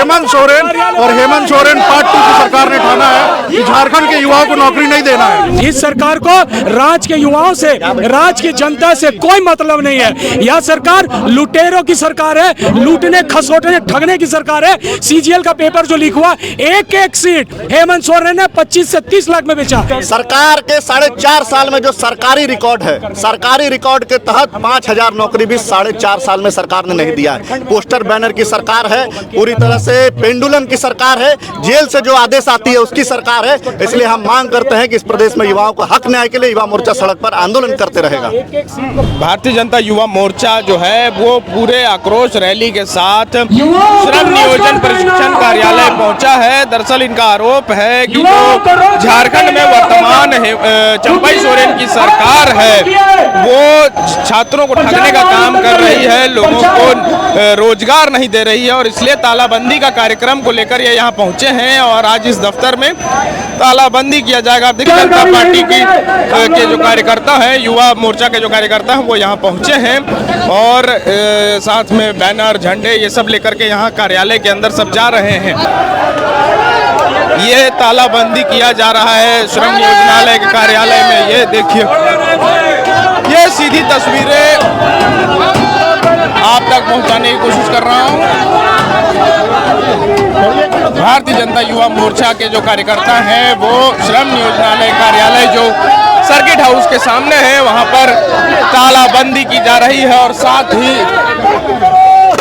हेमंत सोरेन और हेमंत सोरेन पार्ट 2 की सरकार ने ठाना है कि झारखंड के युवाओं को नौकरी नहीं देना है। इस सरकार को राज्य के युवाओं से, राज्य की जनता से कोई मतलब नहीं है। यह सरकार लुटेरों की सरकार है, लूटने खसोटने ठगने की सरकार है। सीजीएल का पेपर जो लीक हुआ, एक एक सीट हेमंत सोरेन ने 25 से 30 लाख में बेचा। सरकार के 4.5 साल में जो सरकारी रिकॉर्ड है, सरकारी रिकॉर्ड के तहत 5000 नौकरी भी 4.5 साल में सरकार ने नहीं दिया है। पोस्टर बैनर की सरकार है, पूरी तरह से पेंडुलम की सरकार है, जेल से जो आदेश आती है उसकी सरकार है। इसलिए हम मांग करते हैं कि इस प्रदेश में युवाओं को हक न्याय के लिए युवा मोर्चा सड़क पर आंदोलन करते रहेगा। भारतीय जनता युवा मोर्चा जो है वो पूरे आक्रोश रैली के साथ श्रम नियोजन प्रशिक्षण कार्यालय पहुंचा है। दरअसल इनका आरोप है कि जो झारखंड में वर्तमान चंपई सोरेन की सरकार है वो छात्रों को ठगने का काम कर रही है, लोगों को रोजगार नहीं दे रही है और इसलिए तालाबंदी का कार्यक्रम को लेकर ये यहाँ पहुंचे हैं और आज इस दफ्तर में तालाबंदी किया जाएगा। देखिए जनता पार्टी के जो कार्यकर्ता हैं, युवा मोर्चा के जो कार्यकर्ता हैं वो यहाँ पहुंचे हैं और साथ में बैनर झंडे ये सब लेकर के यहाँ कार्यालय के अंदर सब जा रहे हैं। ये तालाबंदी किया जा रहा है श्रम नियोजनालय के कार्यालय में। ये देखिए, ये सीधी तस्वीरें आप तक पहुंचाने की कोशिश कर रहा हूं। भारतीय जनता युवा मोर्चा के जो कार्यकर्ता हैं वो श्रम नियोजनालय कार्यालय जो सर्किट हाउस के सामने है वहां पर तालाबंदी की जा रही है और साथ ही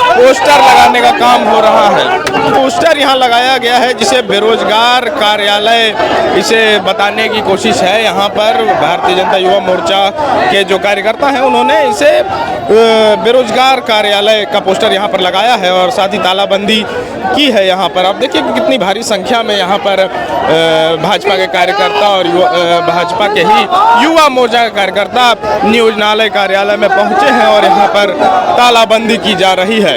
पोस्टर लगाने का काम हो रहा है। पोस्टर यहाँ लगाया गया है जिसे बेरोजगार कार्यालय इसे बताने की कोशिश है। यहाँ पर भारतीय जनता युवा मोर्चा के जो कार्यकर्ता हैं उन्होंने इसे बेरोजगार कार्यालय का पोस्टर यहाँ पर लगाया है और साथ ही तालाबंदी की है। यहाँ पर आप देखिए कितनी भारी संख्या में यहाँ पर भाजपा के कार्यकर्ता और भाजपा के ही युवा मोर्चा के कार्यकर्ता नियोजनालय कार्यालय में पहुँचे हैं और यहाँ पर तालाबंदी की जा रही है।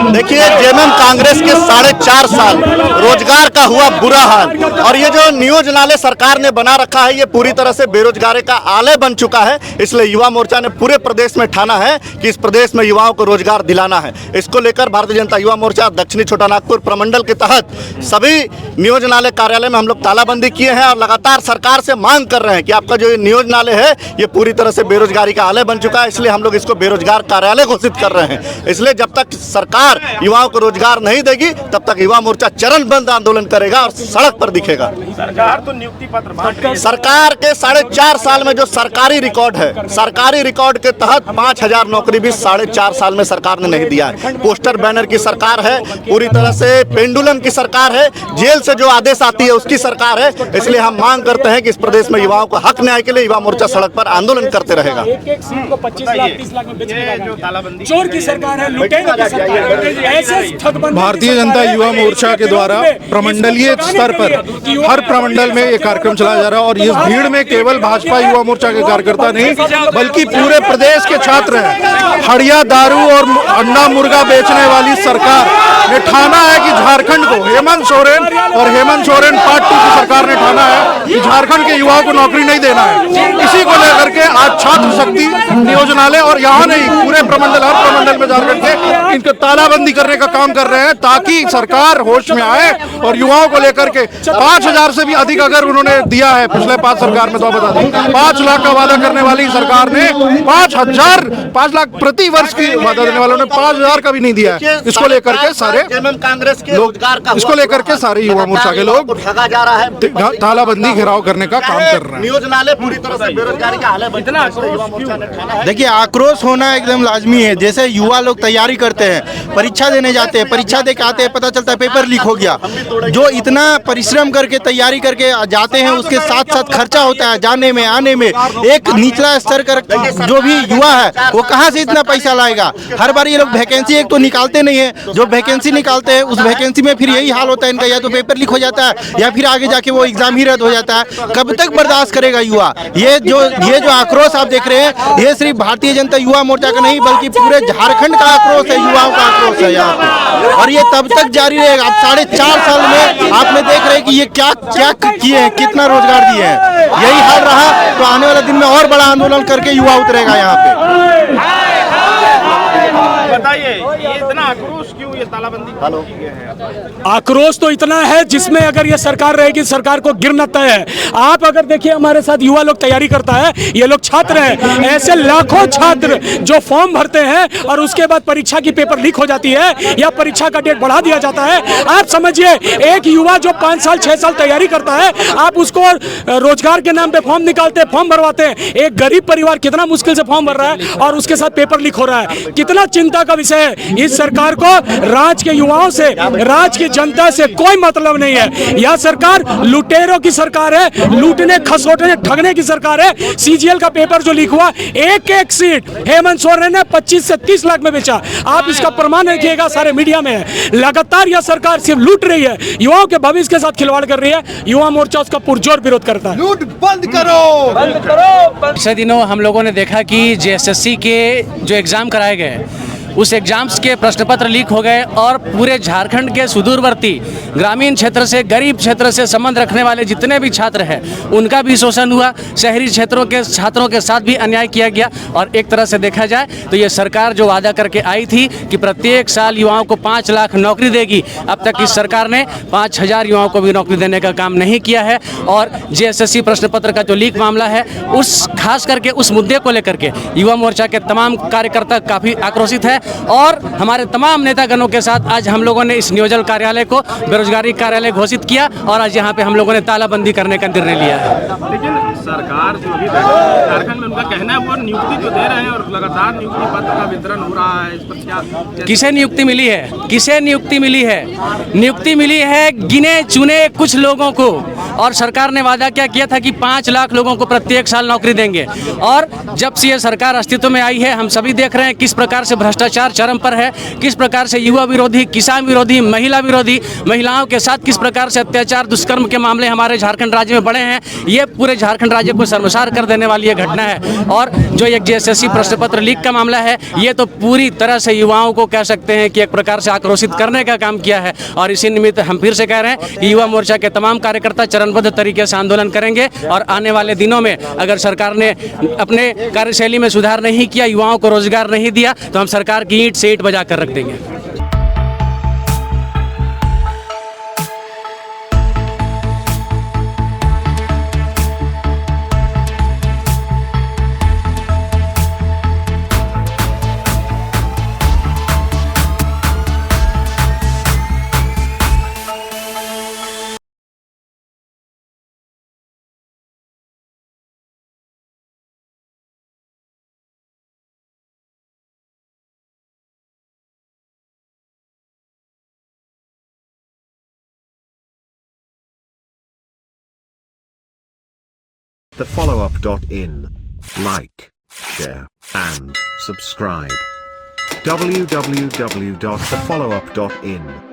देखिए, जेएमएम कांग्रेस के 4.5 साल रोजगार का हुआ बुरा हाल और ये जो नियोजनालय सरकार ने बना रखा है ये पूरी तरह से बेरोजगारी का आलय बन चुका है। इसलिए युवा मोर्चा ने पूरे प्रदेश में ठाना है कि इस प्रदेश में युवाओं को रोजगार दिलाना है। इसको लेकर भारतीय जनता युवा मोर्चा दक्षिणी छोटा नागपुर प्रमंडल के तहत सभी नियोजनालय कार्यालय में हम लोग तालाबंदी किए हैं और लगातार सरकार से मांग कर रहे हैं कि आपका जो नियोजनालय है ये पूरी तरह से बेरोजगारी का आलय बन चुका है। इसलिए हम लोग इसको बेरोजगार कार्यालय घोषित कर रहे हैं। इसलिए जब तक सरकार युवाओं को रोजगार नहीं देगी तब तक युवा मोर्चा चरणबद्ध आंदोलन करेगा और सड़क पर दिखेगा। सरकार तो नियुक्ति पत्र सरकार के 4.5 साल में जो सरकारी रिकॉर्ड है, सरकारी रिकॉर्ड के तहत 5000 नौकरी भी 4.5 साल में सरकार ने नहीं दिया है। पोस्टर बैनर की सरकार है, पूरी तरह से पेंडुलम की सरकार है, जेल से जो आदेश आती है उसकी सरकार है। इसलिए हम मांग करते हैं कि इस प्रदेश में युवाओं को हक न्याय के लिए युवा मोर्चा सड़क पर आंदोलन करते रहेगा। एक सीट को 25 लाख 30 लाख में बेचने का चोर की सरकार है, लुटेरों की सरकार है। ऐसे ठगबंदी भारतीय जनता युवा मोर्चा के द्वारा प्रमंडलीय स्तर पर हर प्रमंडल में ये कार्यक्रम चलाया जा रहा है और इस भीड़ में केवल भाजपा युवा मोर्चा के कार्यकर्ता नहीं बल्कि पूरे प्रदेश के छात्र हैं। हड़िया दारू और अंडा मुर्गा बेचने वाली सरकार ने ठाना है कि झारखंड को हेमंत सोरेन और हेमंत सोरेन पार्ट 2 की सरकार ने ठाना है कि झारखंड के युवाओं को नौकरी नहीं देना है। इसी को लेकर के आज छात्र शक्ति नियोजनालय और यहाँ नहीं पूरे प्रमंडल हर प्रमंडल में जाकर के इनको तालाबंदी करने का काम कर रहे हैं ताकि सरकार होश में आए और युवाओं को लेकर के 5000 से भी अधिक अगर उन्होंने दिया है पिछले 5 सरकार में तो बता दें 5 लाख का वादा करने वाली सरकार ने 5 लाख प्रति वर्ष की वादा देने वालों ने 5000 का भी नहीं दिया है। इसको लेकर के सारे कांग्रेस के लोग इसको लेकर के सारे युवा मोर्चा के लोग ठगा जा रहा है, तालाबंदी घेराव करने का काम कर रहे हैं। नियोजनालय पूरी तरह से बेरोजगारी का हाल है। देखिए, आक्रोश होना एकदम लाजमी है। जैसे युवा लोग तैयारी करते हैं, परीक्षा देने जाते हैं, परीक्षा दे के आते हैं, पता चलता है पेपर लीक हो गया। जो इतना परिश्रम करके तैयारी करके जाते हैं उसके साथ साथ खर्चा होता है जाने में आने में। एक निचला स्तर का जो भी युवा है वो कहाँ से इतना पैसा लाएगा। हर बार ये लोग वैकेंसी एक तो निकालते नहीं है, जो वैकेंसी निकालते हैं उस वैकेंसी में फिर यही हाल होता है इनका, या तो पेपर लीक हो जाता है या फिर आगे जाके वो एग्जाम ही रद्द हो जाता है। कब तक बर्दाश्त करेगा युवा। ये जो आक्रोश आप देख रहे हैं ये सिर्फ भारतीय जनता युवा मोर्चा का नहीं बल्कि पूरे झारखंड का आक्रोश है, युवाओं का आक्रोश है यहाँ पे और ये तब तक जारी रहेगा। अब 4.5 साल में आपने देख रहे हैं कि ये क्या क्या किए हैं, कितना रोजगार दिए हैं। यही हाल रहा तो आने वाले दिन में और बड़ा आंदोलन करके युवा उतरेगा यहाँ पे। बताइए ये इतना आक्रोश क्यों, ये तालाबंदी क्यों की गई है? आक्रोश तो इतना है जिसमें अगर ये सरकार रहेगी सरकार को गिरना तय है। आप अगर देखिए हमारे साथ युवा लोग तैयारी करता है, ये लोग छात्र हैं, ऐसे लाखों छात्र जो फॉर्म भरते हैं और उसके बाद परीक्षा की पेपर लीक हो जाती है या परीक्षा का डेट बढ़ा दिया जाता है। आप समझिए एक युवा जो 5 साल 6 साल तैयारी करता है, आप उसको रोजगार के नाम पे फॉर्म निकालते हैं, फॉर्म भरवाते हैं। एक गरीब परिवार कितना मुश्किल से फॉर्म भर रहा है और उसके साथ पेपर लीक हो रहा है। कितना चिंता का विषय है। इस सरकार को राज्य के युवाओं से, राज्य की जनता से कोई मतलब नहीं है। यह सरकार लुटेरों की सरकार है, लूटने खसोटने ठगने की सरकार है। सीजीएल का पेपर जो लीक हुआ, एक एक सीट हेमंत सोरेन ने 25 से 30 लाख में बेचा। आप इसका प्रमाण रखिएगा, सारे मीडिया में है। लगातार यह सरकार सिर्फ लूट रही है, युवाओं के भविष्य के साथ खिलवाड़ कर रही है। युवा मोर्चा उसका पुरजोर विरोध करता है। लूट बंद करो। पिछले दिनों हम लोगों ने देखा कि जेएसएससी के जो एग्ज़ाम कराए गए, उस एग्जाम्स के प्रश्न पत्र लीक हो गए और पूरे झारखंड के सुदूरवर्ती ग्रामीण क्षेत्र से, गरीब क्षेत्र से संबंध रखने वाले जितने भी छात्र हैं उनका भी शोषण हुआ। शहरी क्षेत्रों के छात्रों के साथ भी अन्याय किया गया। और एक तरह से देखा जाए तो ये सरकार जो वादा करके आई थी कि प्रत्येक साल युवाओं को 5 लाख नौकरी देगी, अब तक इस सरकार ने 5000 युवाओं को भी नौकरी देने का काम नहीं किया है। और जेएसएससी प्रश्न पत्र का जो लीक मामला है, उस खास करके उस मुद्दे को लेकर के युवा मोर्चा के तमाम कार्यकर्ता काफ़ी आक्रोशित है। और हमारे तमाम नेतागणों के साथ आज हम लोगों ने इस नियोजन कार्यालय को बेरोजगारी कार्यालय घोषित किया और आज यहाँ पे हम लोगों ने तालाबंदी करने का निर्णय लिया है। लेकिन सरकार जो अभी झारखंड में उनका कहना है वो नियुक्ति जो दे रहे हैं और लगातार नियुक्ति पत्र का वितरण हो रहा है, इस पर क्या? किसे नियुक्ति मिली है? किसे नियुक्ति मिली है? नियुक्ति मिली है गिने चुने कुछ लोगों को। और सरकार ने वादा क्या किया था कि 5 लाख लोगों को प्रत्येक साल नौकरी देंगे। और जब से ये सरकार अस्तित्व में आई है, हम सभी देख रहे हैं किस प्रकार से भ्रष्टाचार चरम पर है, किस प्रकार से युवा विरोधी, किसान विरोधी, महिला विरोधी, महिलाओं के साथ किस प्रकार से अत्याचार दुष्कर्म के मामले हमारे झारखंड राज्य में बढ़े हैं। ये पूरे झारखंड राज्य को शर्मसार कर देने वाली ये घटना है। और जो एक जेएसएससी प्रश्न पत्र लीक का मामला है, ये तो पूरी तरह से युवाओं को कह सकते हैं कि एक प्रकार से आक्रोशित करने का काम किया है। और इसी निमित्त हम फिर से कह रहे हैं कि युवा मोर्चा के तमाम कार्यकर्ता चरणबद्ध तरीके से आंदोलन करेंगे। और आने वाले दिनों में अगर सरकार ने अपने कार्यशैली में सुधार नहीं किया, युवाओं को रोजगार नहीं दिया, तो हम सरकार की ईंट से ईंट बजा कर रख देंगे। thefollowup.in. Like, share, and subscribe. www.thefollowup.in